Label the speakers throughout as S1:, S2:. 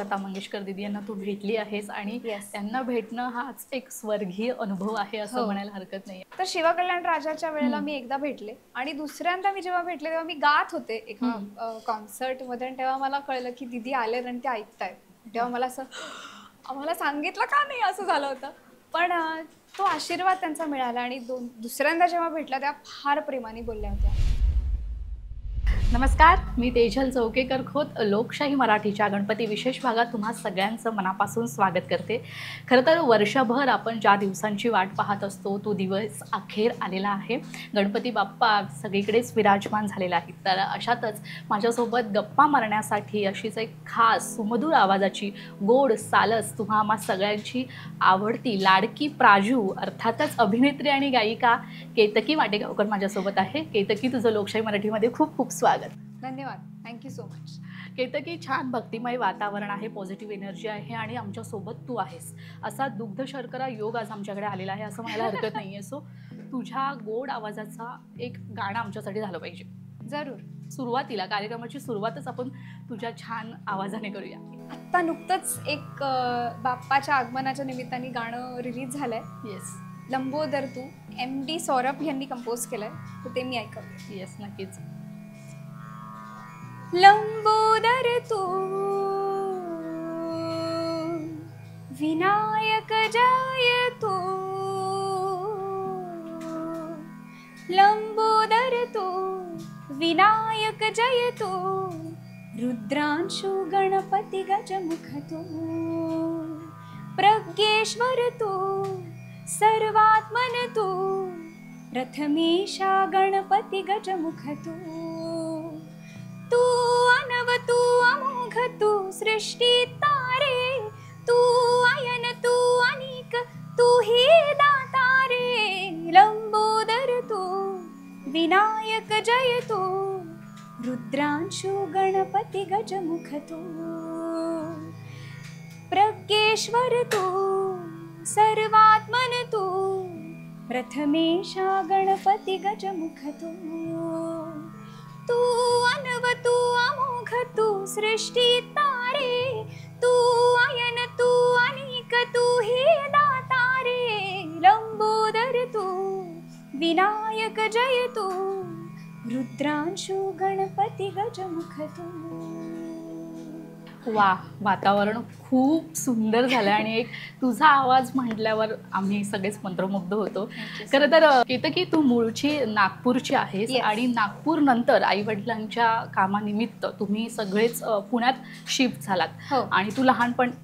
S1: लता मंगेशकर दीदी यांना तू भेटली आहेस आणि त्यांना भेटणं हाच एक स्वर्गीय अनुभव आहे असं म्हणायला हरकत नाही.
S2: तर शिवकल्याण राजाच्या वेळेला मी एकदा भेटले आणि दुसऱ्यांदा मी जेव्हा भेटले तेव्हा मी गात होते एका कॉन्सर्ट मध्ये आणि तेव्हा मला कळलं की दीदी आले आणि ते ऐकतायत. तेव्हा मला असं आम्हाला सांगितलं का नाही असं झालं होतं. पण तो आशीर्वाद त्यांचा मिळाला आणि दुसऱ्यांदा जेव्हा भेटला तेव्हा फार प्रेमाने बोलल्या होत्या.
S1: नमस्कार, मी तेजल चौकेकर खोत लोकशाही मराठीच्या गणपती विशेष भागात तुम्हा सगळ्यांचं मनापासून स्वागत करते. खरं तर वर्षभर आपण ज्या दिवसांची वाट पाहत असतो तो दिवस अखेर आलेला आहे. गणपती बाप्पा सगळीकडेच विराजमान झालेला आहे. तर अशातच माझ्यासोबत गप्पा मारण्यासाठी अशीच एक खास सुमधुर आवाजाची गोड सालस तुम्हा आम्हा सगळ्यांची आवडती लाडकी प्राजू अर्थातच अभिनेत्री आणि गायिका केतकी वाटेगावकर माझ्यासोबत आहे. केतकी, तुझं लोकशाही मराठीमध्ये खूप खूप स्वागत.
S2: धन्यवाद, थँक्यू सो मच.
S1: केतकी, छान भक्तिमय वातावरण आहे, पॉझिटिव्ह एनर्जी आहे आणि आमच्यासोबत तू आहेस असा दुग्ध शर्करा योग आज आमच्याकडे आलेला आहे असं म्हणायला हरकत नाही आहे. सो तुझ्या गोड आवाजाचा एक गाणं आमच्यासाठी झालं पाहिजे.
S2: जरूर.
S1: सुरुवातीला कार्यक्रमाची सुरुवातच आपण तुझ्या छान आवाजाने करूया.
S2: आत्ता नुकतंच एक बाप्पाच्या आगमनाच्या निमित्ताने गाणं रिलीज झालंय.
S1: येस,
S2: लंबोदर तू, MD सौरभ यांनी कंपोज केलंय, तर ते मी ऐकवते.
S1: येस, नक्कीच.
S2: लंबोदर तू विनायक जय तू, लंबोदर तू विनायक जय तू, रुद्रांशु गणपती गजमुख तू, प्रज्ञेश्वर तू सर्वात्मन तू, प्रथमेशा गणपती गजमुख तू, तू अनव तू अमोघ तू सृष्टी तारे, तू अयन तू अनेक तू ही दाता रे, लंबोदर तू विनायक जय तू, रुद्रांशु गणपती गजमुख तू, प्रज्ञेश्वर तू सर्वात्मन तू, प्रथमेशा गणपती गजमुख तू, तू अनव तू अमोघ तू सृष्टी तारे, तू अयन तू अनेक तू ही दाता रे, लंबोदर तू विनायक जय तू, रुद्रांशु गणपती गजमुख तू.
S1: वा, वातावरण खूप सुंदर झालं आणि एक तुझा आवाज म्हटल्यावर आम्ही सगळेच मंत्रमुग्ध होतो. खरं तर केतकी, तू मूळची नागपूरची आहेस आणि नागपूर नंतर आई वडिलांच्या कामानिमित्त तुम्ही सगळेच पुण्यात शिफ्ट झालात. आणि तू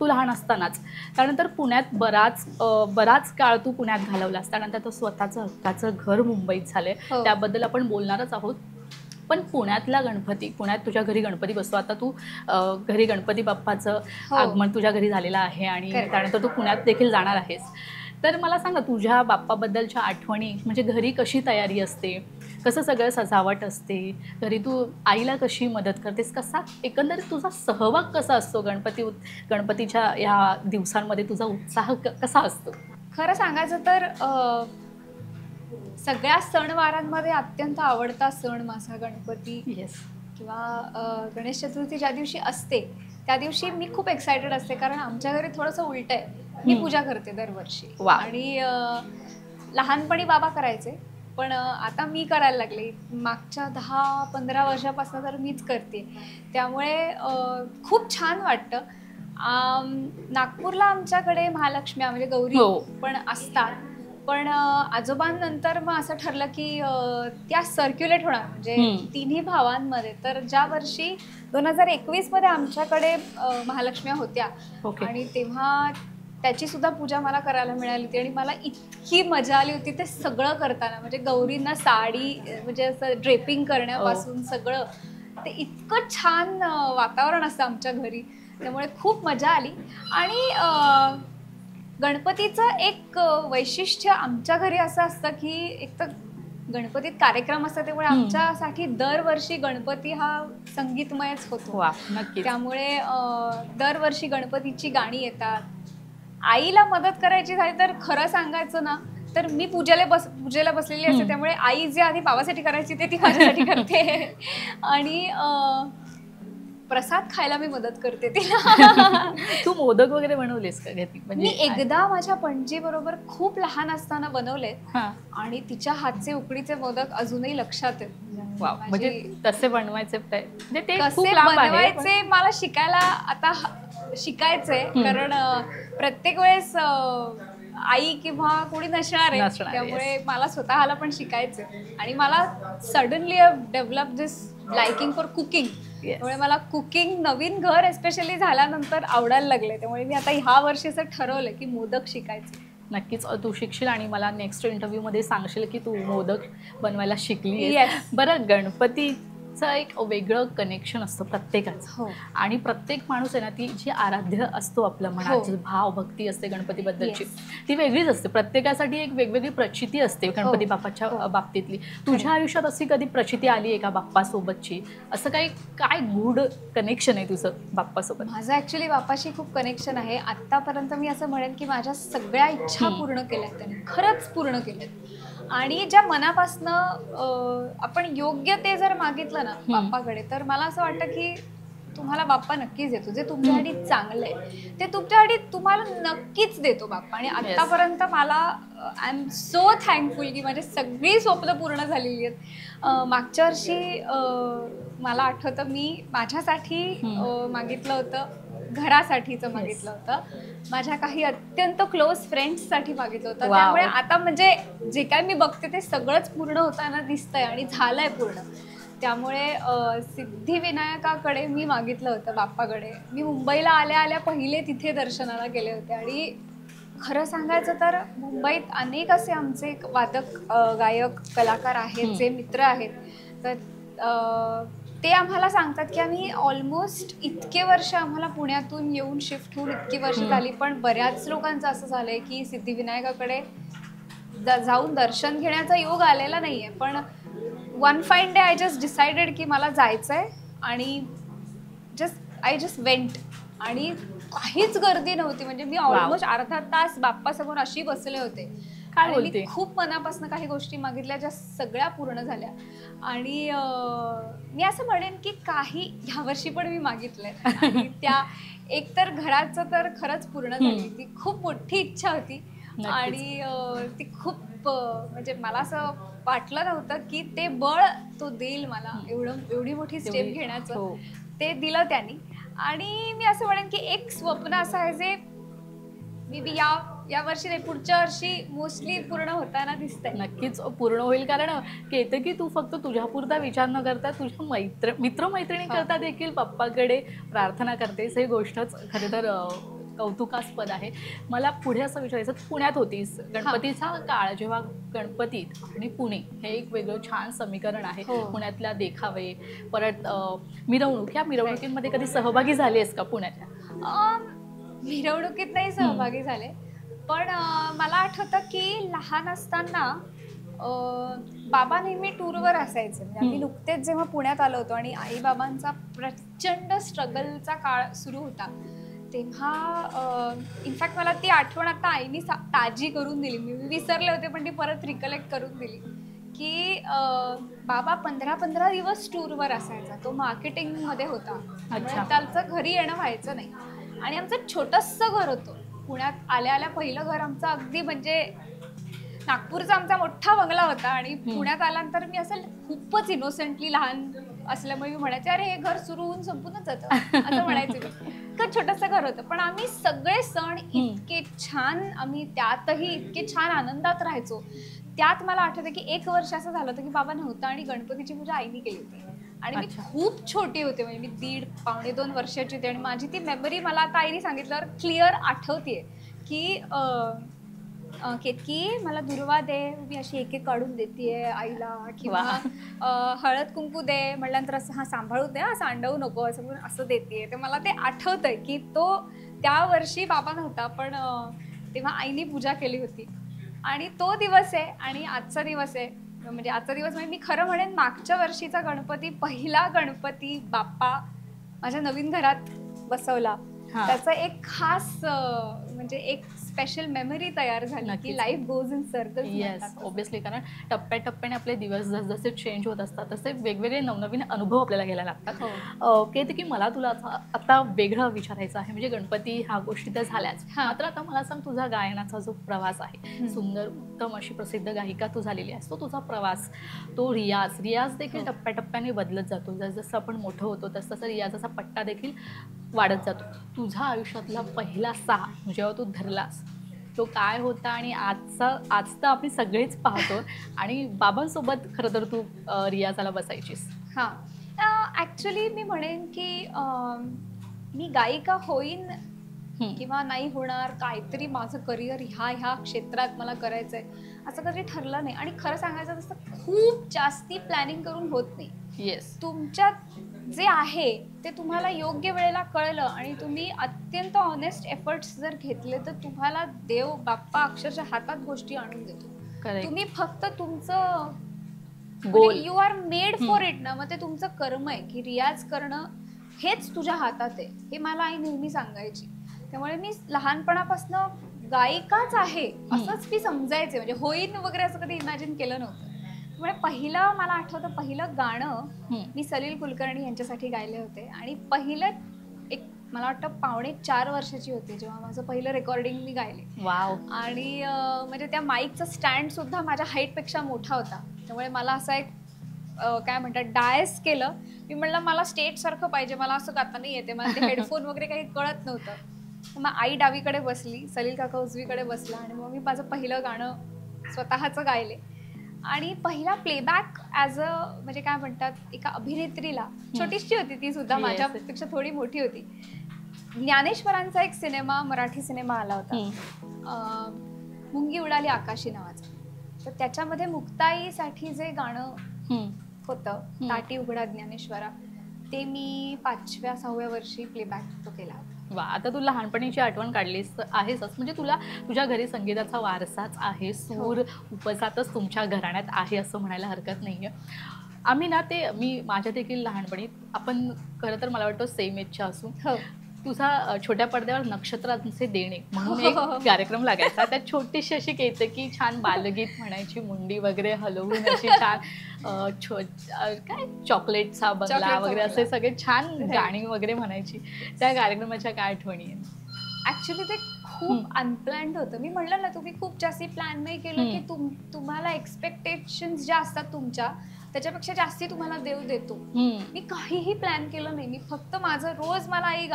S1: लहान असतानाच त्यानंतर पुण्यात बराच काळ तू पुण्यात घालवलास. त्यानंतर तो स्वतःचं हक्काचं घर मुंबईत झालंय, त्याबद्दल आपण बोलणारच आहोत. पण पुण्यातला गणपती, पुण्यात तुझ्या घरी गणपती बसतो. आता तू घरी गणपती बाप्पाचं आगमन तुझ्या घरी झालेलं आहे आणि त्यानंतर तू पुण्यात देखील जाणार आहेस. तर मला सांग ना, तुझ्या बाप्पाबद्दलच्या आठवणी, म्हणजे घरी कशी तयारी असते, कसं सगळं सजावट असते, घरी तू आईला कशी मदत करतेस, कसा एकंदरीत तुझा सहभाग कसा असतो गणपतीच्या या दिवसांमध्ये, तुझा उत्साह कसा असतो?
S2: खरं सांगायचं तर सगळ्या सणवारांमध्ये अत्यंत आवडता सण माझा गणपती. किंवा गणेश चतुर्थी ज्या दिवशी असते त्या दिवशी मी खूप एक्सायटेड असते, कारण आमच्या घरी थोडंसं उलट आहे. मी पूजा करते दरवर्षी आणि लहानपणी बाबा करायचे, पण आता मी करायला लागले. मागच्या 10-15 वर्षापासून तर मीच करते, त्यामुळे खूप छान वाटतं. नागपूरला आमच्याकडे महालक्ष्म्या म्हणजे गौरी पण असतात, पण आजोबांनंतर मग असं ठरलं की त्या सर्क्युलेट होणार म्हणजे तिन्ही भावांमध्ये. तर ज्या वर्षी 2021 मध्ये आमच्याकडे महालक्ष्म्या होत्या आणि तेव्हा त्याची सुद्धा पूजा मला करायला मिळाली होती आणि मला इतकी मजा आली होती ते सगळं करताना. म्हणजे गौरींना साडी म्हणजे असं ड्रेपिंग करण्यापासून सगळं ते इतकं छान वातावरण असतं आमच्या घरी, त्यामुळे खूप मजा आली. आणि गणपतीचं एक वैशिष्ट्य आमच्या घरी असं असतं की एक तर गणपतीत कार्यक्रम असतात, त्यामुळे आमच्यासाठी दरवर्षी गणपती हा संगीतमयच होतो. त्यामुळे दरवर्षी गणपतीची गाणी येतात. आईला मदत करायची झाली तर खरं सांगायचं ना तर मी पूजेला बसलेली असते, त्यामुळे आई जे आधी बाबासाठी करायची ते ती माझ्यासाठी करते. आणि प्रसाद खायला मी मदत करते तिला.
S1: तू मोदक वगैरे बनवलेस का घरी?
S2: मी एकदा माझ्या पणजी बरोबर खूप लहान असताना बनवले आणि तिच्या हातचे उकडीचे मोदक अजूनही लक्षात आहेत.
S1: म्हणजे तसे बनवायचे म्हणजे ते
S2: कसे बनवायचे मला शिकायला आता शिकायचंय, कारण प्रत्येक वेळेस आई किंवा कोणी नसणार आहे, त्यामुळे मला स्वतःला पण शिकायचंय. आणि मला suddenly develop this liking for cooking, त्यामुळे मला कुकिंग नवीन घर एस्पेशली झाल्यानंतर आवडायला लागले. त्यामुळे मी आता ह्या वर्षी असं ठरवलं की मोदक शिकायचे.
S1: नक्कीच तू शिकशील आणि मला नेक्स्ट इंटरव्ह्यू मध्ये सांगशील की तू मोदक बनवायला शिकली. बरं, गणपतीचं एक वेगळं कनेक्शन असतं प्रत्येकाचं, आणि प्रत्येक माणूस आहे ना, ती जी आराध्य असतो आपल्या मनाची भाव भक्ती असते गणपतीबद्दलची, ती वेगळीच असते. प्रत्येकासाठी एक वेगवेगळी प्रचिती असते गणपती बाप्पाच्या बाबतीतली. तुझ्या आयुष्यात अशी कधी प्रचिती आली आहे का बाप्पासोबतची? असं काही काय गुड कनेक्शन आहे तुझं बाप्पासोबत?
S2: माझं ऍक्च्युली बाप्पाशी खूप कनेक्शन आहे. आतापर्यंत मी असं म्हणेन की माझ्या सगळ्या इच्छा पूर्ण केल्यात त्यांनी, खरंच पूर्ण केल्यात. आणि ज्या मनापासनं आपण योग्य ते जर मागितलं ना बाप्पाकडे, तर मला असं वाटतं की तुम्हाला बाप्पा नक्कीच देतो. जे तुमच्यासाठी चांगलं आहे ते तुमच्यासाठी तुम्हाला नक्कीच देतो बाप्पा. आणि आतापर्यंत मला आय एम सो थँकफुल की माझी सगळी स्वप्न पूर्ण झालेली आहेत. मागच्या वर्षी मला आठवतं मी माझ्यासाठी मागितलं होतं, घरासाठीचं मागितलं होतं, माझ्या काही अत्यंत क्लोज फ्रेंड्ससाठी मागितलं होतं. त्यामुळे आता म्हणजे जे काय मी बघते ते सगळंच पूर्ण होताना दिसतंय आणि झालंय पूर्ण. त्यामुळे सिद्धिविनायकाकडे मी मागितलं होतं बाप्पाकडे. मी मुंबईला आल्या आल्या पहिले तिथे दर्शनाला गेले होते. आणि खरं सांगायचं तर मुंबईत अनेक असे आमचे वादक गायक कलाकार आहेत जे मित्र आहेत, तर ते आम्हाला सांगतात की आम्ही ऑलमोस्ट इतके वर्ष आम्हाला पुण्यातून येऊन शिफ्ट होऊन इतकी वर्ष झाली, पण बऱ्याच लोकांचं असं झालंय की सिद्धिविनायकाकडे जाऊन दर्शन घेण्याचा योग आलेला नाहीये. पण one fine day I just decided की मला जायचंय, आणि आय जस्ट वेंट. आणि काहीच गर्दी नव्हती, म्हणजे मी ऑलमोस्ट अर्धा तास बाप्पासमोर अशी बसले होते. मी खूप मनापासून काही गोष्टी मागितल्या ज्या सगळ्या पूर्ण झाल्या. आणि मी असं म्हणेन की काही ह्या वर्षी पण मी मागितलंय. त्या एक तर घराचं तर खरंच पूर्ण झाली, ती खूप मोठी इच्छा होती. आणि ती खूप म्हणजे मला असं वाटलं नव्हतं की ते बळ तो देईल मला एवढी मोठी स्टेप घेण्याचं, ते दिलं त्यांनी. आणि मी असं म्हणेन की एक स्वप्न असं आहे जे मे बी या वर्षी नाही, पुढच्या वर्षी मोस्टली पूर्ण होताना दिसतंय.
S1: नक्कीच पूर्ण होईल, कारण येतं की तू फक्त तुझ्यापुरता विचार न करता तुझ्या मित्रमैत्रिणी करता देखील बाप्पाकडे प्रार्थना करतेस. ही गोष्टच खरं तर कौतुकास्पद आहे. मला पुढे असं विचारायचं, पुण्यात होतीस, गणपतीचा काळ जेव्हा गणपतीत आणि पुणे हे एक वेगळं छान समीकरण आहे. पुण्यातल्या देखावे, परत मिरवणूक, या मिरवणुकीमध्ये कधी सहभागी झालीस का पुण्याच्या?
S2: मिरवणुकीत नाही सहभागी झाले, पण मला आठवतं की लहान असताना बाबा नेहमी टूरवर असायचे. म्हणजे आम्ही नुकतेच जेव्हा पुण्यात आलो होतो आणि आई बाबांचा प्रचंड स्ट्रगलचा काळ सुरू होता, तेव्हा इनफॅक्ट मला ती आठवण आता आईनी ताजी करून दिली. मी विसरले होते पण ती परत रिकलेक्ट करून दिली की बाबा 15-15 दिवस टूरवर असायचा. तो मार्केटिंगमध्ये होता, त्याचं घरी येणं व्हायचं नाही. आणि आमचं छोटंसं घर होतं पुण्यात. आल्या आल्या पहिलं घर आमचं अगदी म्हणजे नागपूरचा आमचा मोठा बंगला होता. आणि पुण्यात आल्यानंतर मी असं खूपच इनोसेंटली लहान असल्यामुळे मी म्हणायचे, अरे हे घर सुरू होऊन संपूनच जातं असं म्हणायचे मी. इतकं छोटंसं घर होतं, पण आम्ही सगळे सण इतके छान, आम्ही त्यातही इतके छान आनंदात राहायचो. त्यात मला आठवतं की एक वर्ष असं झालं होतं की बाबा नव्हता आणि गणपतीची पूजा आईनी केली होती. आणि मी खूप छोटी होते, म्हणजे मी 1.5-1.25 वर्षाची होते. आणि माझी ती मेमरी मला आता आईने सांगितल्यावर क्लिअर आठवतीये की केतकी मला दुर्वा दे, मी अशी एक एक काढून देतेय आईला, किंवा हळद कुंकू दे म्हटल्यानंतर असं हा सांभाळू दे, असं अंडवू नको असं म्हणून असं देतेय. तर मला ते आठवतंय की तो त्या वर्षी बाबा नव्हता, पण तेव्हा आईनी पूजा केली होती. आणि तो दिवस आहे आणि आजचा दिवस आहे. म्हणजे आजचा दिवस म्हणजे मी खरं म्हणेन मागच्या वर्षीचा गणपती, पहिला गणपती बाप्पा माझ्या नवीन घरात बसवला त्याचा एक खास म्हणजे एक स्पेशल मेमरी तयार झाली की life goes in circles.
S1: Yes, obviously, कारण टप्प्याटप्प्याने आपले दिवस जसजसे चेंज होत असतात तसे वेगवेगळे नवनवीन अनुभव आपल्याला घ्यायला लागतात. की मला तुला आता वेगळं विचारायचं आहे, म्हणजे गणपती ह्या गोष्टी तर झाल्याच, मात्र आता मला सांग, तुझा गायनाचा जो प्रवास आहे, सुंदर उत्तम अशी प्रसिद्ध गायिका तू झालेली आहेस, तो तुझा प्रवास, तो रियाज देखील टप्प्याटप्प्याने बदलत जातो. जसं आपण मोठं होतो तसं रियाजाचा पट्टा देखील वाढत जातो. तुझ्या आयुष्यातला पहिला साह जेव्हा तू धरलास तो काय होता, आणि आज तर आपण सगळेच पाहतो, आणि बाबांसोबत खरं तर तू रियाजाला बसायचीस.
S2: ऍक्च्युली मी म्हणेन की मी गायिका होईन किंवा नाही होणार, काहीतरी माझं करिअर ह्या क्षेत्रात मला करायचंय असं कधी ठरलं नाही. आणि खरं सांगायचं तसं खूप जास्ती प्लॅनिंग करून होत नाही.
S1: येस,
S2: तुमच्यात जे आहे ते तुम्हाला योग्य वेळेला कळलं आणि तुम्ही अत्यंत ऑनेस्ट एफर्ट्स जर घेतले तर तुम्हाला देव बाप्पा अक्षरशः हातात गोष्टी आणून देतो. तुम्ही फक्त तुमचं goal, you are made for it ना, मग ते तुमचं कर्म आहे की रियाज करणं हेच तुझ्या हातात आहे, हे मला आई नेहमी सांगायची. त्यामुळे मी लहानपणापासून गायिकाच आहे असंच मी समजायचे, म्हणजे होईन वगैरे असं कधी इमॅजिन केलं नव्हतं. त्यामुळे पहिलं मला आठवतं, पहिलं गाणं मी सलील कुलकर्णी यांच्यासाठी गायले होते, आणि पहिलं एक मला वाटतं 3.5 वर्षाची होते जेव्हा माझं पहिलं रेकॉर्डिंग मी गायले.
S1: वाव.
S2: आणि म्हणजे त्या माईकचा स्टँड सुद्धा माझ्या हाईटपेक्षा मोठा होता. त्यामुळे मला असं एक काय म्हणतात डायस केलं. मी म्हणलं मला स्टेज सारखं पाहिजे, मला असं गाता नाही येते, मला ते हेडफोन वगैरे काही कळत नव्हतं. मग आई डावीकडे बसली, सलील काका उजवीकडे बसला, आणि मग मी माझं पहिलं गाणं स्वतःचं गायले. आणि पहिला प्लेबॅक ॲज अ म्हणजे काय म्हणतात एका अभिनेत्रीला, छोटीशी होती ती सुद्धा, माझ्यापेक्षा थोडी मोठी होती. ज्ञानेश्वरांचा एक सिनेमा, मराठी सिनेमा आला होता, मुंगी उडाली आकाशी नावाचा. तर त्याच्यामध्ये मुक्ताईसाठी जे गाणं होतं, ताटी उघडा ज्ञानेश्वरा, ते मी 5व्या-6व्या वर्षी प्लेबॅक तो केला होता.
S1: वा, आता तू लहानपणीची आठवण काढलीस आहेस, म्हणजे तुला तुझ्या घरी संगीताचा वारसाच आहे, सूर उपसातच तुमच्या घराण्यात आहे असं म्हणायला हरकत नाहीये. आम्ही ना ते मी माझ्या देखील लहानपणी, आपण खरं तर मला वाटतं सेम एजच्या असू, तुझा छोट्या पडद्यावर नक्षत्रांचे देणे म्हणून एक कार्यक्रम लागायचा. त्यात छोटीशी अशी केतकी छान बालगीत म्हणायची, मुंडी वगैरे हलवून अशी छान काय चॉकलेटचा बंगला वगैरे असे सगळे छान गाणी वगैरे म्हणायची. त्या कार्यक्रमाच्या काय आठवणी आहेत?
S2: ऍक्च्युली ते खूप अनप्लॅन्ड होतं. मी म्हणलं ना, तुम्ही खूप जास्ती प्लॅन नाही केलं की तुम्हाला एक्सपेक्टेशन्स ज्या असतात तुमच्या त्याच्यापेक्षा जास्ती तुम्हाला देव देतो. मी काहीही प्लॅन केलं नाही. मी फक्त माझं रोज मला आई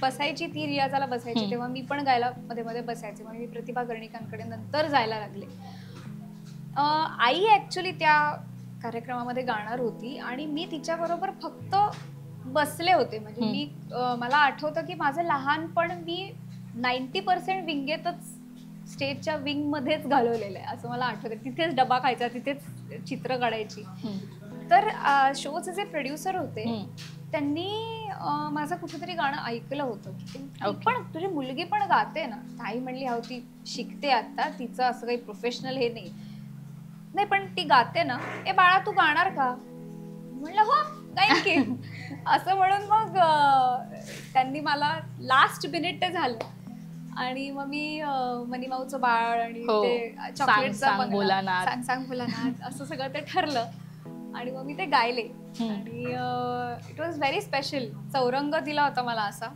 S2: बसायची, ती रियाजाला बसायची, तेव्हा मी पण गायला मध्ये मध्ये बसायचे. मग मी प्रतिभा कर्णिकांकडे नंतर जायला लागले. आई ऍक्च्युली त्या कार्यक्रमामध्ये गाणार होती आणि मी तिच्याबरोबर फक्त बसले होते. म्हणजे मी मला आठवतं की माझं लहानपण मी 90% विंगेतच, स्टेजच्या विंग मध्येच घालवलेलं आहे असं मला आठवतं. तिथेच डबा खायचा, तिथेच चित्र काढायची. तर शोचे जे प्रोड्युसर होते त्यांनी माझं कुठेतरी गाणं ऐकलं होतं की पण तुझी मुलगी पण गाते ना. ताई म्हणली हो ती शिकते आता, तिचं असं काही प्रोफेशनल हे नाही पण ती गाते ना. ए बाळा तू गाणार का? म्हणलं हो गाईन की असं म्हणून मग त्यांनी मला लास्ट मिनिट ते झालं आणि मग मी मनीमाऊचं बाळ आणि ते चॉकलेटचा बंगला, सांग सांग भोलानाथ असं सगळं ते ठरलं आणि मग मी ते गायले आणि इट वॉज व्हेरी स्पेशल. चौरंग दिला होता मला असा,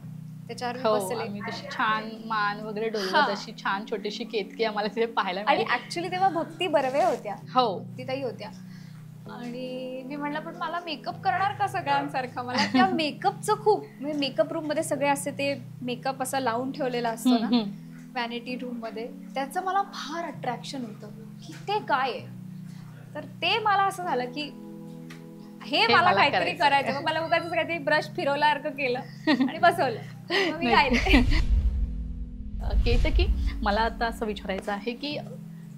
S2: त्याच्यावर बसले.
S1: मी तशी छान मान वगैरे डोलवत अशी छान छोटीशी केतकी आम्हाला तिथे पाहायला
S2: मिळाली. आणि ऍक्च्युली तेव्हा भक्ती बर्वे होत्या, भक्तीताई होत्या आणि मी म्हणलं पण मला मेकअप करणार का सगळ्यांसारखा. मला त्या मेकअपचं खूप, म्हणजे मेकअप रूम मध्ये सगळे असते ते मेकअप असा लावून ठेवलेला असतो ना वॅनिटी रूम मध्ये, त्याचं मला फार अट्रॅक्शन होतं की ते काय आहे. तर ते मला असं झालं की हे मला काहीतरी करायचं. मग मला उगाच काहीतरी ब्रश फिरवल्यासारखं केलं आणि बसवलं, मग मी गायले.
S1: केतकी, मला आता असं विचारायचं आहे की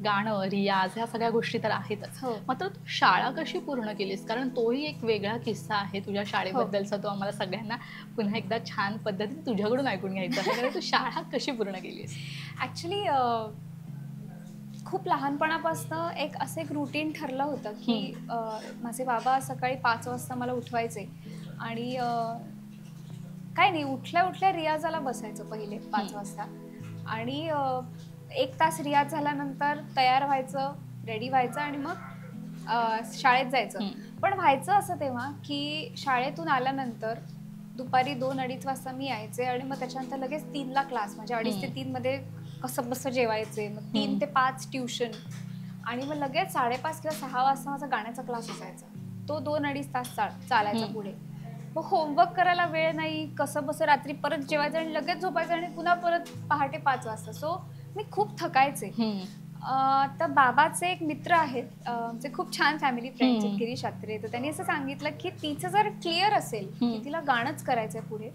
S1: गाणं, रियाज ह्या सगळ्या गोष्टी तर आहेतच, मात्र तू शाळा कशी पूर्ण केलीस? कारण तोही एक वेगळा किस्सा आहे तुझ्या शाळेबद्दलचा. तो आम्हाला सगळ्यांना पुन्हा एकदा छान पद्धतीने तुझ्याकडून ऐकून घ्यायचं आहे. कारण तू शाळा कशी पूर्ण केलीस?
S2: ऍक्च्युली खूप लहानपणापासून एक असं एक रुटीन ठरलं होतं की माझे बाबा सकाळी 5 वाजता मला उठवायचे आणि काय नाही, उठल्या उठल्या रियाजाला बसायचं पहिले 5 वाजता आणि 1 तास रियाज झाल्यानंतर तयार व्हायचं, रेडी व्हायचं आणि मग शाळेत जायचं. पण व्हायचं असं तेव्हा की शाळेतून आल्यानंतर दुपारी 2-2:30 वाजता मी यायचे आणि मग त्याच्यानंतर लगेच 3ला क्लास, म्हणजे 2:30 ते 3 मध्ये कसं बसं जेवायचे, मग 3 ते 5 ट्युशन आणि मग लगेच 5:30 किंवा 6 वाजता माझा गाण्याचा क्लास असायचा. तो 2-2.5 तास चालायचा पुढे. मग होमवर्क करायला वेळ नाही, कसं बसं रात्री परत जेवायचं आणि लगेच झोपायचं आणि पुन्हा परत पहाटे 5 वाजता. सो मी खूप थकायचे. तर बाबाचे एक मित्र आहेत, आमचे खूप छान फॅमिली फ्रेंड्स आहेत, गिरीश आत्रे. तर त्यांनी असं सांगितलं की तिचं जर क्लिअर असेल की तिला गाणंच करायचंय पुढे,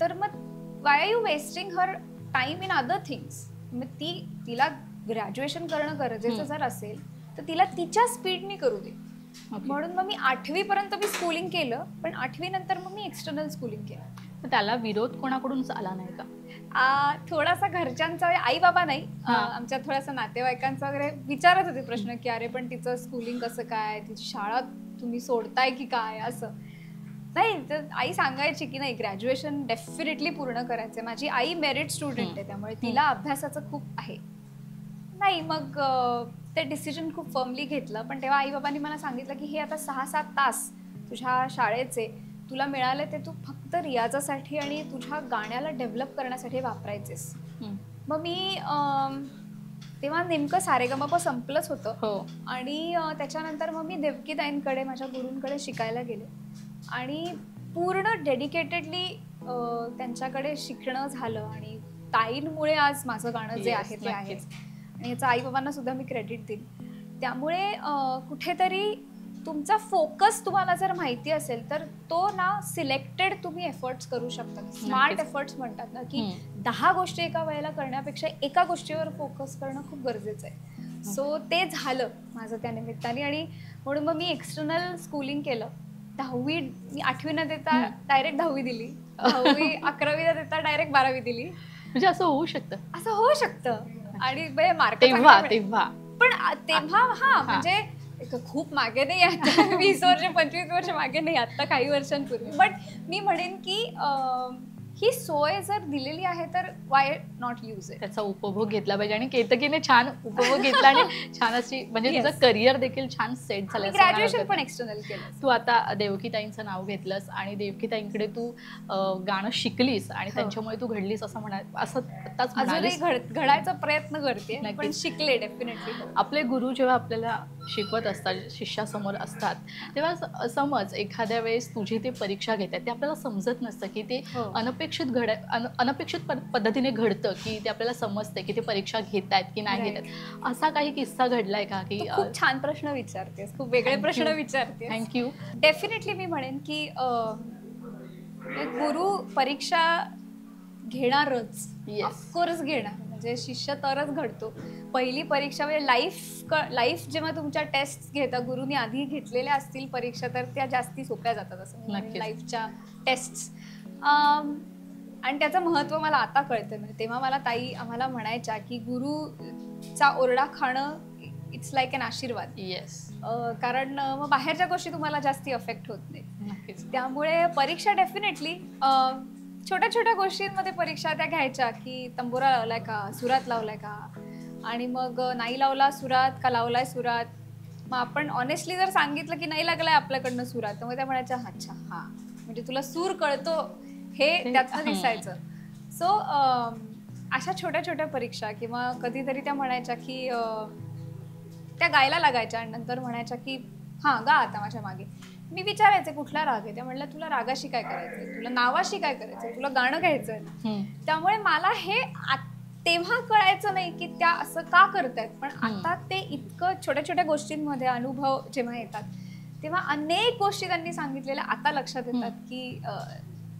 S2: तर मग why are you wasting her time in other things. मग तिला ग्रॅज्युएशन करणं गरजेचं जर असेल तर तिला तिच्या स्पीडनी करू दे. म्हणून मग मी 8वी पर्यंत मी स्कूलिंग केलं, पण 8वी नंतर मग मी एक्सटर्नल स्कूलिंग केलं.
S1: त्याला विरोध कोणाकडून आला नाही का?
S2: थोडासा घरच्यांचा, आई बाबा नाही, आमच्या थोडासा नातेवाईकांचा वगैरे विचारत होते प्रश्न की अरे पण तिचं स्कूलिंग कसं काय, तिची शाळा तुम्ही सोडताय की काय. असं नाही, तर आई सांगायची की नाही, ग्रॅज्युएशन डेफिनेटली पूर्ण करायचंय. माझी आई मेरिट स्टुडंट आहे, त्यामुळे तिला अभ्यासाचं खूप आहे. नाही, मग ते डिसिजन खूप फर्मली घेतलं. पण तेव्हा आई बाबांनी मला सांगितलं की हे आता 6-7 तास तुझ्या शाळेचे तुला मिळाले, ते तू फक्त रियाजासाठी आणि तुझ्या गाण्याला डेव्हलप करण्यासाठी वापरायचेस. मग मी तेव्हा नेमकं सारेगमप संपलंच होतं आणि त्याच्यानंतर मग मी देवकीताईंकडे, माझ्या गुरूंकडे शिकायला गेले आणि पूर्ण डेडिकेटेडली त्यांच्याकडे शिकणं झालं आणि ताईंमुळे आज माझं गाणं जे आहे ते आहे आणि याचं आई बाबांना सुद्धा मी क्रेडिट देईन. त्यामुळे कुठेतरी तुमचा फोकस तुम्हाला जर माहिती असेल तर तो ना सिलेक्टेड तुम्ही एफर्ट्स करू शकता. स्मार्ट एफर्ट्स म्हणतात ना, की 10 गोष्टी एका वेळेला करण्यापेक्षा एका गोष्टीवर फोकस करणं खूप गरजेचं आहे. सो ते झालं माझं त्या निमित्ताने आणि म्हणून मग मी एक्सटर्नल स्कूलिंग केलं. 10वी मी 8वी न देता डायरेक्ट 10वी दिली, 10वी 11वी न देता डायरेक्ट 12वी दिली.
S1: म्हणजे असं होऊ शकतं,
S2: असं होऊ शकतं. आणि मार्क
S1: तेव्हा
S2: पण तेव्हा म्हणजे खूप मागे नाही, आता 20 वर्ष 25 वर्ष मागे नाही, आता काही वर्षांपूर्वी. बट मी म्हणेन की ही सोय जर दिलेली आहे तर वाय नॉट यूज इट.
S1: त्याचा उपभोग घेतला पाहिजे आणि केतकीने छान उपभोग घेतला आणि छान अशी म्हणजे तुझं करिअर देखील छान सेट झालं.
S2: ग्रॅज्युएशन पण एक्सटर्नल केलं.
S1: तू आता देवकीताईंचं नाव घेतलंस आणि देवकीताईंकडे तू गाणं शिकलीस आणि त्यांच्यामुळे तू घडलीस असं असं आताच
S2: अजूनही घडायचा प्रयत्न करते, पण शिकले डेफिनेटली.
S1: आपले गुरु जेव्हा आपल्याला शिकवत असतात, शिष्यासमोर असतात, तेव्हा समज एखाद्या वेळेस तुझी ते परीक्षा घेतात, ते आपल्याला समजत नसतं की ते अनपेक्षित पद्धतीने घडतं, की ते आपल्याला समजते की ते परीक्षा घेत आहेत की नाही घेत आहेत. असा काही किस्सा घडलाय का? की
S2: खूप छान प्रश्न विचारतेस, खूप वेगळे प्रश्न विचारतेस.
S1: थँक्यू.
S2: डेफिनेटली मी म्हणेन की गुरु परीक्षा घेणारच, ऑफकोर्स घेणार, म्हणजे शिष्य तरच घडतो. पहिली परीक्षा म्हणजे लाईफ जेव्हा तुमच्या टेस्ट घेता, गुरुनी आधी घेतलेल्या असतील परीक्षा तर त्या जास्ती सोप्या जातात असं लाईफच्या टेस्ट. आणि त्याचं महत्त्व मला आता कळतं. म्हणजे तेव्हा मला ताई आम्हाला म्हणायच्या की गुरुचा ओरडा खाणं इट्स लाईक अन आशीर्वाद.
S1: येस.
S2: कारण मग बाहेरच्या गोष्टी तुम्हाला जास्ती अफेक्ट होत नाही. त्यामुळे परीक्षा डेफिनेटली छोट्या छोट्या गोष्टींमध्ये परीक्षा त्या घ्यायच्या, की तंबोरा लावलाय का, सुरात लावलाय का, आणि मग नाही लावला सुरात का लावलाय सुरात. मग आपण ऑनेस्टली जर सांगितलं की नाही लागलाय आपल्याकडनं सुरात, तर मग त्या म्हणायच्या अच्छा हा, म्हणजे तुला सूर कळतो हे त्यातनं दिसायचं. सो अशा छोट्या छोट्या परीक्षा किंवा कधीतरी त्या म्हणायच्या की त्या गायला लागायच्या आणि नंतर म्हणायच्या की हा गा आता माझ्या मागे. मी विचारायचे कुठला राग आहे, त्या म्हणल्या तुला रागाशी काय करायचंय, तुला नावाशी काय करायचंय, तुला गाणं घ्यायचंय. त्यामुळे मला हे तेव्हा कळायचं नाही की त्या असं का करतायत, पण आता ते इतकं छोट्या छोट्या गोष्टींमध्ये अनुभव जेव्हा येतात तेव्हा अनेक गोष्टी त्यांनी सांगितलेल्या आता लक्षात येतात की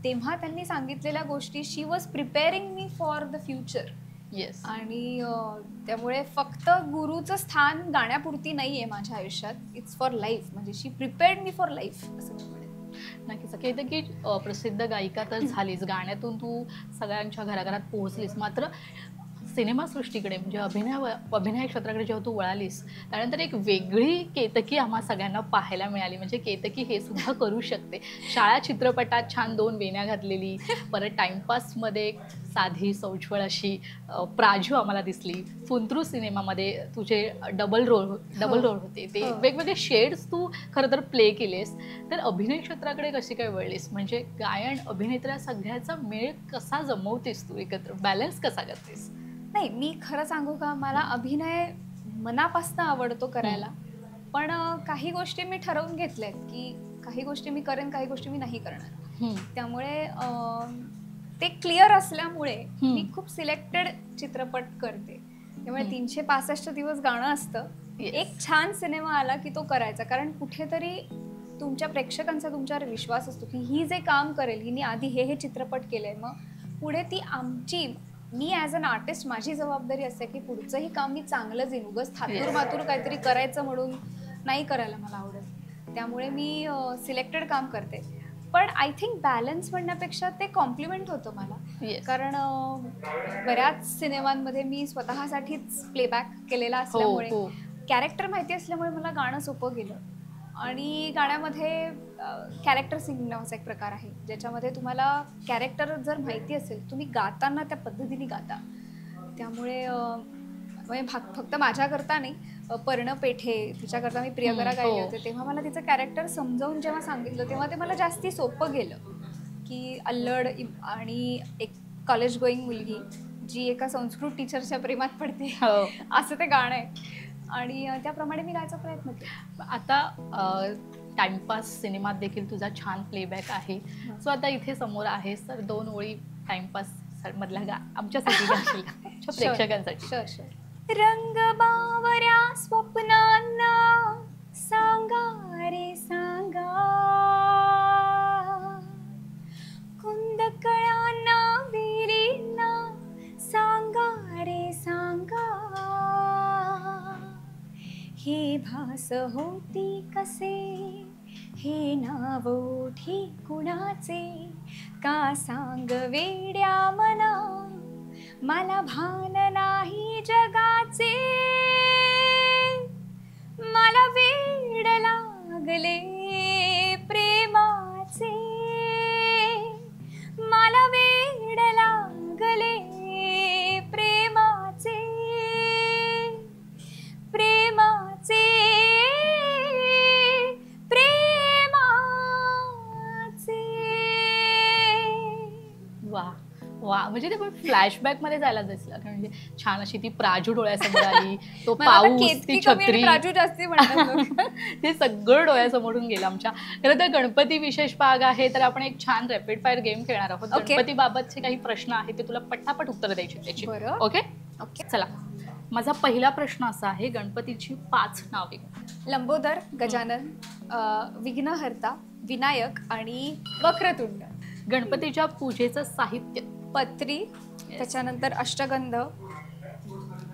S2: तेव्हा त्यांनी सांगितलेल्या गोष्टी she was preparing me for the future.
S1: Yes.
S2: आणि त्यामुळे फक्त गुरुचं स्थान गाण्यापुरती नाहीये माझ्या आयुष्यात, इट्स फॉर लाईफ. म्हणजे शी प्रिपेअर्ड मी फॉर लाईफ असं मी म्हणेन.
S1: नक्कीच. येतं की प्रसिद्ध गायिका तर झालीच, गाण्यातून तू सगळ्यांच्या घराघरात पोहोचलीस, मात्र सिनेमासृष्टीकडे म्हणजे अभिनय क्षेत्राकडे जेव्हा तू वळालीस त्यानंतर एक वेगळी केतकी आम्हा सगळ्यांना पाहायला मिळाली. म्हणजे केतकी हे सुद्धा करू शकते. शाळा चित्रपटात छान 2 वेण्या घातलेली, परत टाइमपासमध्ये साधी सौज्वळ अशी प्राजू आम्हाला दिसली. फुंतरू सिनेमामध्ये तुझे डबल रोल होते. ते वेगवेगळे शेड्स तू खरं तर प्ले केलेस. तर अभिनय क्षेत्राकडे कशी काय वळलीस? म्हणजे गायन अभिनेत्रा सगळ्याचा मेळ कसा जमवतेस तू एकत्र, बॅलन्स कसा करतेस?
S2: नाही, मी खरं सांगू का, मला अभिनय मनापासून आवडतो करायला. पण काही गोष्टी मी ठरवून घेतल्यात की काही गोष्टी मी करेन, काही गोष्टी मी नाही करणार. त्यामुळे ते क्लिअर असल्यामुळे मी खूप सिलेक्टेड चित्रपट करते. त्यामुळे 365 दिवस गाणं असतं. एक छान सिनेमा आला की तो करायचा, कारण कुठेतरी तुमच्या प्रेक्षकांचा तुमच्यावर विश्वास असतो की ही जे काम करेल, हिने आधी हे चित्रपट केलंय, मग पुढे ती मी ॲज अन आर्टिस्ट माझी जबाबदारी असते की पुढचंही काम मी चांगलं देईन. उगाच थातूर मातूर काहीतरी करायचं म्हणून नाही करायला मला आवडत. त्यामुळे मी सिलेक्टेड काम करते. पण आय थिंक बॅलन्स म्हणण्यापेक्षा ते कॉम्प्लिमेंट होतं मला. कारण बऱ्याच सिनेमांमध्ये मी स्वतःसाठीच प्लेबॅक केलेला असल्यामुळे, कॅरेक्टर माहिती असल्यामुळे मला गाणं सोपं गेलं. आणि गाण्यामध्ये कॅरेक्टर सिंगिंग नावाचा एक प्रकार आहे, ज्याच्यामध्ये तुम्हाला कॅरेक्टर जर माहिती असेल, तुम्ही गाताना त्या पद्धतीने गाता. त्यामुळे फक्त माझ्याकरता नाही, पर्ण पेठे तिच्याकरता मी प्रियकरा गायले होते, तेव्हा मला तिचं कॅरेक्टर समजावून जेव्हा सांगितलं तेव्हा ते मला जास्ती सोपं गेलं. की अल्लड आणि एक कॉलेज गोईंग मुलगी जी एका संस्कृत टीचरच्या प्रेमात पडते, असं ते गाणं आहे. आणि त्याप्रमाणे मी गायचा प्रयत्न केला.
S1: आता टाइमपास सिनेमात देखील तुझा छान प्लेबॅक आहे. सो आता इथे समोर आहेस तर 2 ओळी टाइमपास मधला आमच्यासाठी गाशील का? आमच्या प्रेक्षकांसाठी.
S2: शुअर. रंग बावऱ्या स्वप्नांना सांगा रे सांगा, कुंदकळांना विरींना सांगा रे सांगा, हे भास होती कसे, हे नाव ओठी कुणाचे, का सांग वेड्या मना, मला भान नाही जगाचे, मला वेड लागले प्रेमाचे, मला वेड लागले प्रेमाचे, प्रेमाचे, प्रेमाचे.
S1: वा वा, म्हणजे ते पण फ्लॅशबॅक मध्ये जायला दिसलं. म्हणजे छान अशी ती प्राजू डोळ्यासमोर आली, तो पाऊस, ती छत्री,
S2: प्राजू जास्ती म्हणतात
S1: ते सगळं डोळ्यासमोरून गेलं आमच्या. खरं तर गणपती विशेष भाग आहे, तर आपण एक छान रॅपिड फायर गेम खेळणार आहोत. गणपती बाबतचे काही प्रश्न आहेत ते तुला पटापट उत्तर द्यायची त्याची. ओके ओके, चला. माझा पहिला प्रश्न असा आहे, गणपतीची 5 नावे.
S2: लंबोदर, गजानन, विघ्नहर्ता, विनायक आणि वक्रतुंड.
S1: गणपतीच्या पूजेचं साहित्य.
S2: पत्री, त्याच्यानंतर अष्टगंध.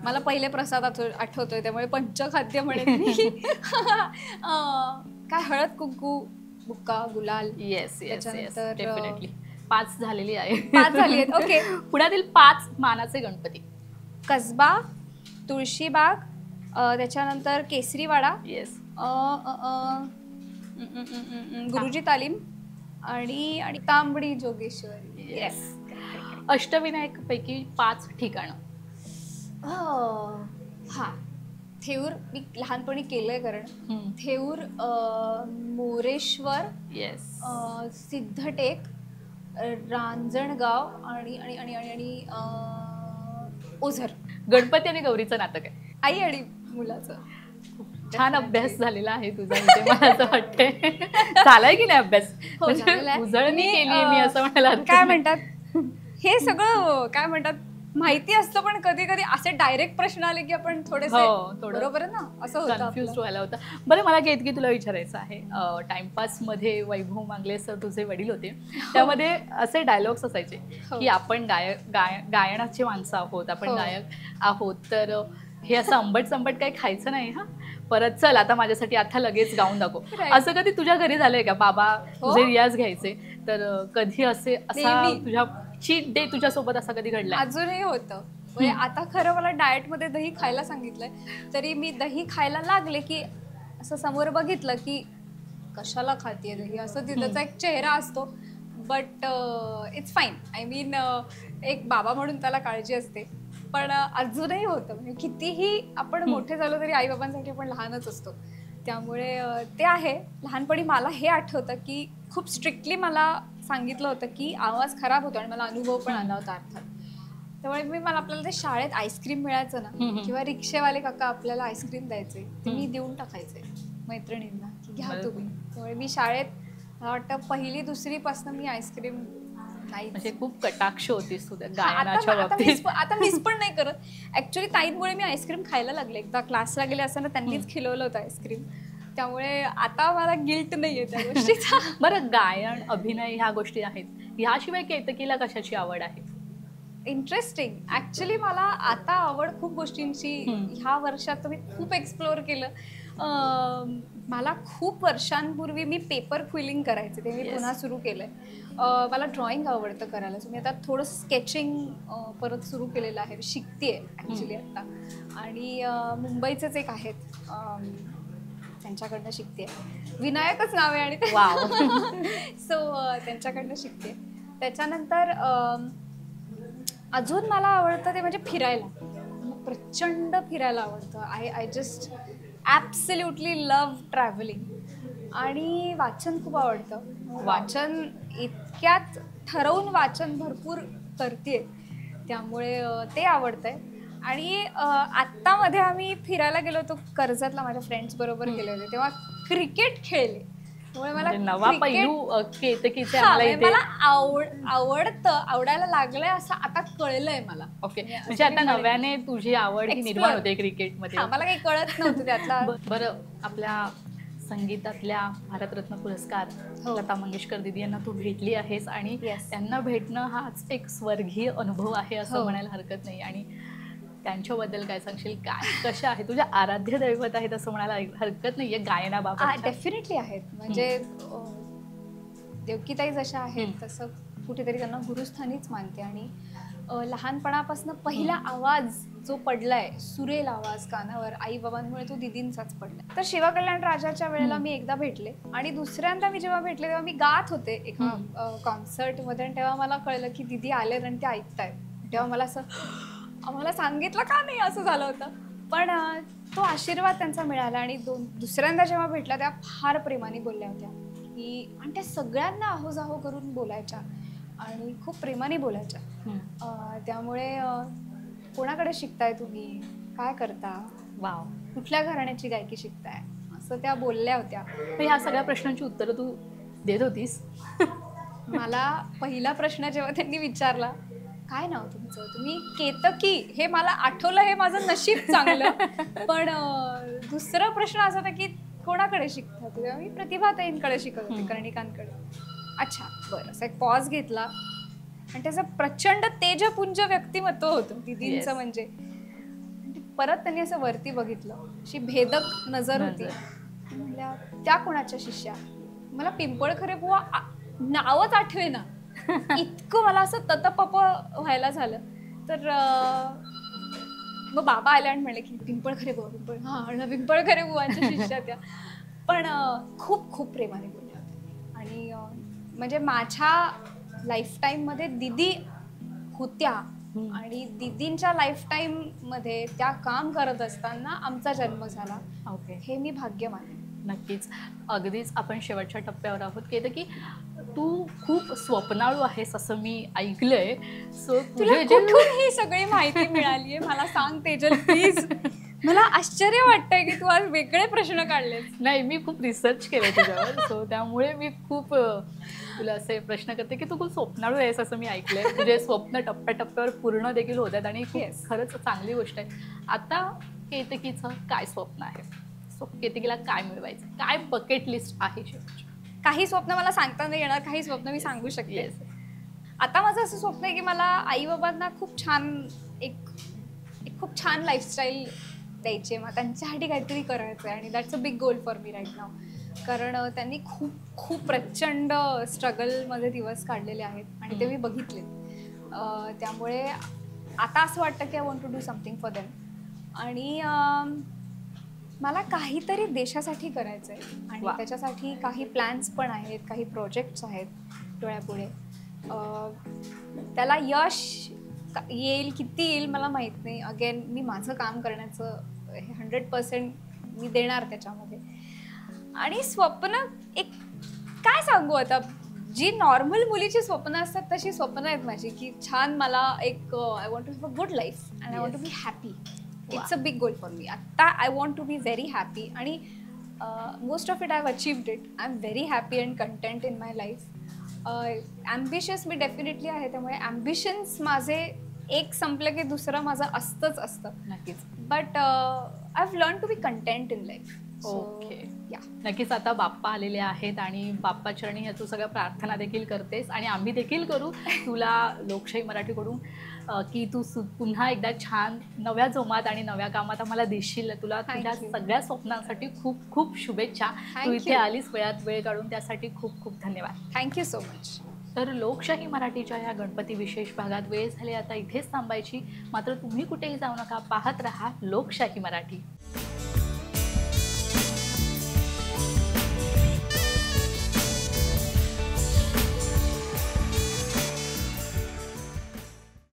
S2: मला पहिले प्रसाद आठवतोय त्यामुळे पंचखाद्य म्हणेन मी. काय हळद, कुंकू, बुक्का, गुलाल.
S1: येस डेफिनेटली 5 झालेली आहे.
S2: 5 झाली आहेत. ओके.
S1: पुण्यातील 5 मानाचे गणपती.
S2: कसबा, तुळशीबाग, त्याच्यानंतर केसरीवाडा,
S1: येस,
S2: गुरुजी तालीम आणि तांबडी जोगेश्वरी. येस.
S1: अष्टविनायक पैकी 5 ठिकाणं.
S2: हा, थेऊर मी लहानपणी केलंय, कारण थेऊर, मोरेश्वर,
S1: येस,
S2: सिद्धटेक, रांजणगाव आणि आणि आणि आणि ओझर.
S1: गणपती आणि गौरीचं नातं काय?
S2: आई आणि मुलाचं.
S1: छान अभ्यास झालेला आहे तुझा इथे, मला असं वाटतंय. झालाय की नाही अभ्यास? उजळणी केली मी असं म्हणाला.
S2: काय म्हणतात हे सगळं, काय म्हणतात, माहिती असतं, पण कधी कधी असे डायरेक्ट प्रश्न आले की आपण थोडेसे बरोबर ना असं होतं,
S1: कन्फ्युज व्हायला होतं. बरं, मला केतकी तुला विचारायचं आहे, टाइमपास मध्ये वैभव मांगले सर तुझे वडील होते, त्यामध्ये असे डायलॉग्स असायचे की आपण गायनाचे माणसं आहोत, आपण गायक आहोत, तर हे असं आंबट संबट काही खायचं नाही हा, परत चल आता माझ्यासाठी आता लगेच गाऊन दाखव. असं कधी तुझ्या घरी झालंय का? बाबा तुझे रियाज घ्यायचे, तर कधी असा तुझ्या चीट डे तुझ्यासोबत असा कधी घडला?
S2: अजूनही होतं. म्हणजे आता खरं मला डाएटमध्ये दही खायला सांगितलंय, तरी मी दही खायला लागले की असं समोर बघितलं की कशाला खातीये दही, असं त्याचा एक चेहरा असतो. But it's fine. I mean एक बाबा म्हणून त्याला काळजी असते. पण अजूनही होतं, म्हणजे कितीही आपण मोठे झालो तरी आई बाबांसाठी आपण लहानच असतो. त्यामुळे ते आहे. लहानपणी मला हे आठवतं की खूप स्ट्रिक्टली मला सांगितलं होतं की आवाज खराब होतो, आणि मला अनुभव पण आला होता अर्थात. त्यामुळे मला आपल्याला ते शाळेत आईस्क्रीम मिळायचं ना, किंवा रिक्षेवाले काका आपल्याला आईस्क्रीम द्यायचे, ते मी देऊन टाकायचे मैत्रिणींना की घ्या तुम्ही. त्यामुळे मी शाळेत मला वाटतं 1ली 2री पासून मी आईस्क्रीम नाही,
S1: म्हणजे खूप कटाक्ष होतीस तू गायनाच्या बाबतीत.
S2: आता मिस पण नाही करत. ऍक्च्युली ताईंमुळे मी आईस्क्रीम खायला लागले. एकदा क्लासला गेले असताना त्यांनीच खिलवलं होतं आईस्क्रीम. त्यामुळे आता मला गिल्ट नाहीये त्या गोष्टीचा.
S1: बरं, गायन, अभिनय ह्या गोष्टी आहेत, ह्याशिवाय केतकीला कशाची आवड आहे?
S2: इंटरेस्टिंग. ऍक्च्युली मला आता आवड खूप गोष्टींची. ह्या वर्षात मी खूप एक्सप्लोअर केलं. मला खूप वर्षांपूर्वी मी पेपर क्विलिंग करायचे, ते मी पुन्हा सुरू केलंय. मला ड्रॉइंग आवडतं करायला, सो मी आता थोडं स्केचिंग परत सुरू केलेलं आहे, शिकतेय ऍक्च्युली आता. आणि मुंबईचेच एक आहेत, त्यांच्याकडनं शिकते. विनायकच नाव आहे आणि सो त्यांच्याकडनं शिकते. त्याच्यानंतर अजून मला आवडतं ते म्हणजे फिरायला. प्रचंड फिरायला आवडतं. I just absolutely love travelling. आणि वाचन खूप आवडतं. वाचन इतक्यात ठरवून वाचन भरपूर करते, त्यामुळे ते आवडतंय. आणि आत्तामध्ये आम्ही फिरायला गेलो होतो कर्जतला, माझ्या फ्रेंड्स बरोबर गेले होते, तेव्हा क्रिकेट खेळले. त्यामुळे मला
S1: नवा पैलू केतकीचे
S2: आवडायला लागलंय असं आता कळलंय मला.
S1: ओके, म्हणजे आता नव्याने तुझी आवड ही निर्माण होते क्रिकेटमध्ये.
S2: मला काही कळत नव्हतं त्यातला.
S1: बरं, आपल्या संगीतातल्या भारतरत्न पुरस्कार लता मंगेशकर दिदी यांना तू भेटली आहेस, आणि त्यांना भेटणं हाच एक स्वर्गीय अनुभव आहे असं म्हणायला हरकत नाही. आणि त्यांच्याबद्दल काय सांगशील? काय कशा आहे, तुझ्या आराध्य दैवत आहेत असं म्हणायला हरकत नाहीये गायनाबाबत?
S2: डेफिनेटली आहेत. म्हणजे देवकीताई जशा आहेत तसं कुठेतरी त्यांना गुरुस्थानीच मानते. आणि लहानपणापासून पहिला आवाज जो पडलाय, सुरेल आवाज कानावर, आई बाबांमुळे तो दिदींचाच पडलाय. तर शिवकल्याण राजाच्या वेळेला मी एकदा भेटले, आणि दुसऱ्यांदा मी जेव्हा भेटले तेव्हा मी गात होते एका कॉन्सर्ट मध्ये, आणि तेव्हा मला कळलं की दिदी आले आणि ते ऐकतायत. तेव्हा मला असं, आम्हाला सांगितलं का नाही, असं झालं होतं. पण तो आशीर्वाद त्यांचा मिळाला. आणि दुसऱ्यांदा जेव्हा भेटला तेव्हा फार प्रेमाने बोलल्या होत्या की, आणि त्या सगळ्यांना आहोजाहो करून बोलायच्या आणि खूप प्रेमाने बोलायच्या. त्यामुळे कोणाकडे शिकताय तुम्ही, काय करता,
S1: वाव,
S2: कुठल्या घराण्याची गायकी शिकताय, असं त्या बोलल्या होत्या.
S1: ह्या सगळ्या प्रश्नांची उत्तरं तू देत होतीस?
S2: मला पहिला प्रश्न जेव्हा त्यांनी विचारला, काय नाव तुमचं, तुम्ही केतकी, हे मला आठवलं, हे माझं नशीब चांगलं. पण दुसरा प्रश्न असा होता की कोणाकडे शिकता तेव्हा मी प्रतिभाताईंकडे शिकत होते, कर्णिकांकडे. अच्छा, बरं. असं एक पॉज घेतला, आणि त्याचं प्रचंड तेजपुंज व्यक्तिमत्व होतं दिदींचं. म्हणजे परत त्यांनी असं वरती बघितलं, अशी भेदक नजर होती. म्हणल्या, त्या कोणाच्या शिष्या? मला पिंपळखरे बुवा नावच आठवेना. इतकं मला असं ततपप व्हायला झालं. तर मग बाबा आले आणि म्हणले की पिंपळखरे बुवा, पिंपळखरे बुवांच्या शिष्या त्या. पण खूप खूप प्रेमाने बोलल्या होत्या. आणि म्हणजे माझ्या लाईफटाईम मध्ये दिदी होत्या, आणि दिदींच्या लाईफटाईम मध्ये त्या काम करत असताना आमचा जन्म झाला. हे मी भाग्य मानते.
S1: नक्कीच. अगदीच आपण शेवटच्या टप्प्यावर आहोत. की तू खूप स्वप्नाळू आहेस असं मी ऐकलंय. सो
S2: तुला कुठून ही सगळी माहिती मिळाली आहे मला सांग तेजल प्लीज. मला आश्चर्य वाटतंय की तू आज वेगळे प्रश्न काढले.
S1: नाही, मी खूप रिसर्च केलं तुझ्यावर, सो त्यामुळे मी खूप तुला असे प्रश्न करते की तू खूप स्वप्नाळू आहेस असं मी ऐकलंय. तुझे स्वप्न टप्प्याटप्प्यावर पूर्ण देखील होतात, आणि खरंच चांगली गोष्ट आहे. आता केतकीचं काय स्वप्न आहे? केतकीला काय मिळवायचं, काय बकेट लिस्ट आहे?
S2: काही स्वप्न मला सांगता नाही येणार, काही स्वप्न मी सांगू शकते. आता माझं असं स्वप्न आहे की मला आई बाबांना खूप छान लाईफस्टाईल द्यायची आहे. मग त्यांच्यासाठी काहीतरी करायचं आहे, आणि that's a big goal for me right now. कारण त्यांनी खूप खूप प्रचंड स्ट्रगलमध्ये दिवस काढलेले आहेत, आणि ते मी बघितले. त्यामुळे आता असं वाटतं की I want to do something for them. आणि मला काहीतरी देशासाठी करायचं आहे आणि
S1: वा.
S2: त्याच्यासाठी काही प्लॅन्स पण आहेत, काही प्रोजेक्ट्स आहेत डोळ्यापुढे. त्याला यश येईल किती येईल मला माहीत नाही. अगेन मी माझं काम करण्याचं 100% मी देणार त्याच्यामध्ये. आणि स्वप्न एक काय सांगू आता, जी नॉर्मल मुलीची स्वप्न असतात तशी स्वप्न आहेत माझी, की छान मला एक I want to have a good life and I want to be happy. It's a big goal for me. आत्ता I want to be very happy आणि most of it I have achieved it. I am very happy and content in my life. Ambitious me definitely आहे, त्यामुळे ambitions माझे एक संपलं की दुसरं माझं असतं.
S1: नक्कीच.
S2: But I have learn to be content in life.
S1: Okay.
S2: या
S1: नक्कीच. आता बाप्पा आलेले आहेत आणि बाप्पा चरणी ह्या तू सगळ्या प्रार्थना देखील करतेस आणि आम्ही देखील करू तुला लोकशाही मराठीकडून की तू पुन्हा एकदा छान नव्या जोमात आणि नव्या कामात आम्हाला दिसशील. तुला तुझ्या सगळ्या स्वप्नांसाठी खूप खूप शुभेच्छा. तू इथे आलीस वेळात वेळ काढून, त्यासाठी खूप खूप धन्यवाद.
S2: Thank you so much.
S1: तर लोकशाही मराठीच्या या गणपती विशेष भागात वेळ झाली आता इथेच थांबायची. मात्र तुम्ही कुठेही जाऊ नका, पाहत रहा लोकशाही मराठी.